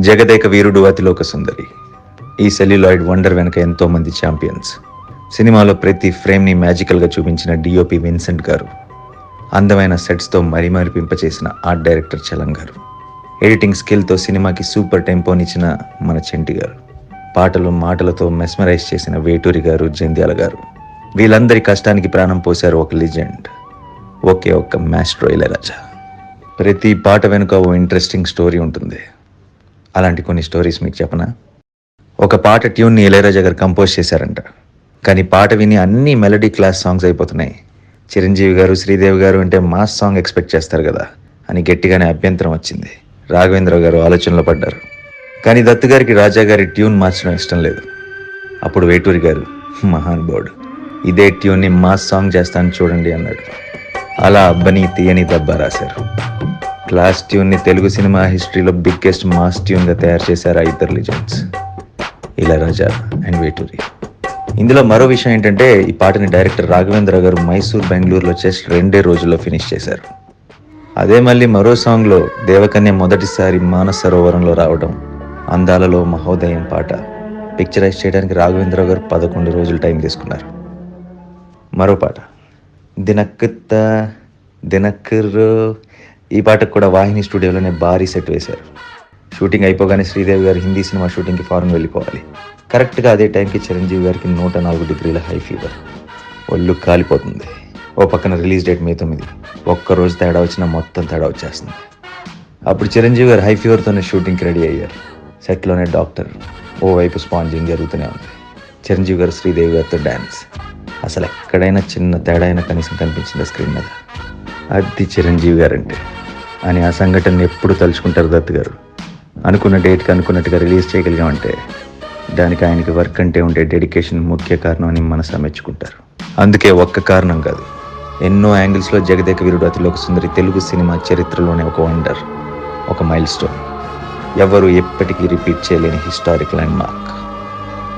జగదేక వీరుడు అతిలోక సుందరి. ఈ celluloid wonder వెనక ఎంతో మంది ఛాంపియన్స్. సినిమాలో ప్రతి ఫ్రేమ్ని మ్యాజికల్గా చూపించిన డిఓపి విన్సెంట్ గారు, అందమైన సెట్స్తో మరిపింపచేసిన ఆర్ట్ డైరెక్టర్ చలం గారు, ఎడిటింగ్ స్కిల్తో సినిమాకి సూపర్ టెంపోనిచ్చిన మన చెంటి గారు, పాటలు మాటలతో మెస్మరైజ్ చేసిన వేటూరి గారు, జంధ్యాల గారు, వీళ్ళందరి కష్టానికి ప్రాణం పోశారు ఒక లెజెండ్, ఒకే ఒక్క మాస్ట్రో ఇళయరాజా. ప్రతి పాట వెనుక ఓ ఇంట్రెస్టింగ్ స్టోరీ ఉంటుంది. అలాంటి కొన్ని స్టోరీస్ మీకు చెప్పనా? ఒక పాట ట్యూన్ని ఇళయరాజా గారు కంపోజ్ చేశారంట. కానీ పాట విని అన్ని మెలడీ క్లాస్ సాంగ్స్ అయిపోతున్నాయి. చిరంజీవి గారు, శ్రీదేవి గారు అంటే మాస్ సాంగ్ ఎక్స్పెక్ట్ చేస్తారు కదా అని గట్టిగానే అభ్యంతరం వచ్చింది. రాఘవేంద్ర గారు ఆలోచనలో పడ్డారు. కానీ దత్తు గారికి రాజా గారి ట్యూన్ మార్చడం ఇష్టం లేదు. అప్పుడు వేటూరి గారు, మహానుభావుడు, ఇదే ట్యూన్ని మాస్ సాంగ్ చేస్తాను చూడండి అన్నాడు. అలా అబ్బని తీయని దబ్బా రాశారు. క్లాస్ ట్యూన్ని తెలుగు సినిమా హిస్టరీలో బిగ్గెస్ట్ మాస్ ట్యూన్గా తయారు చేశారు ఆ ఇద్దరు లెజెండ్స్, ఇళయరాజా అండ్ వేటూరి. ఇందులో మరో విషయం ఏంటంటే, ఈ పాటని డైరెక్టర్ రాఘవేంద్ర గారు మైసూర్, బెంగళూరులో జస్ట్ 2 రోజుల్లో ఫినిష్ చేశారు. అదే మళ్ళీ మరో సాంగ్లో దేవకన్య మొదటిసారి మానస సరోవరంలో రావడం, అందాలలో మహోదయం పాట పిక్చరైజ్ చేయడానికి రాఘవేంద్ర గారు 11 రోజులు టైం తీసుకున్నారు. మరో పాట దినక్కుత్త దినక్కుర్రో, ఈ పాటకు కూడా వాహిని స్టూడియోలోనే భారీ సెట్ వేశారు. షూటింగ్ అయిపోగానే శ్రీదేవి గారు హిందీ సినిమా షూటింగ్కి ఫారెన్ వెళ్ళిపోవాలి. కరెక్ట్గా అదే టైంకి చిరంజీవి గారికి 104 డిగ్రీల హై ఫీవర్, ఒళ్ళు కాలిపోతుంది. ఓ పక్కన రిలీజ్ డేట్ May 9, ఒక్కరోజు తేడా వచ్చినా మొత్తం తేడా వచ్చేస్తుంది. అప్పుడు చిరంజీవి గారు హై ఫీవర్తోనే షూటింగ్కి రెడీ అయ్యారు. సెట్లోనే డాక్టర్, ఓవైపు స్పాంజింగ్ జరుగుతూనే ఉంది. చిరంజీవి గారు శ్రీదేవి గారితో డ్యాన్స్. అసలు ఎక్కడైనా చిన్న తేడా అయినా కనీసం కనిపించింది స్క్రీన్ మీద. అది చిరంజీవి గారంటే అని ఆ సంఘటన ఎప్పుడు తలుచుకుంటారు దత్తు గారు. అనుకున్న డేట్కి అనుకున్నట్టుగా రిలీజ్ చేయగలిగామంటే దానికి ఆయనకి వర్క్ అంటే ఉండే డెడికేషన్ ముఖ్య కారణం అని మనసు మెచ్చుకుంటారు. అందుకే ఒక్క కారణం కాదు, ఎన్నో యాంగిల్స్లో జగదేక వీరుడు అతిలోక సుందరి తెలుగు సినిమా చరిత్రలోనే ఒక వండర్, ఒక మైల్ స్టోన్, ఎవరు ఎప్పటికీ రిపీట్ చేయలేని హిస్టారిక్ ల్యాండ్ మార్క్.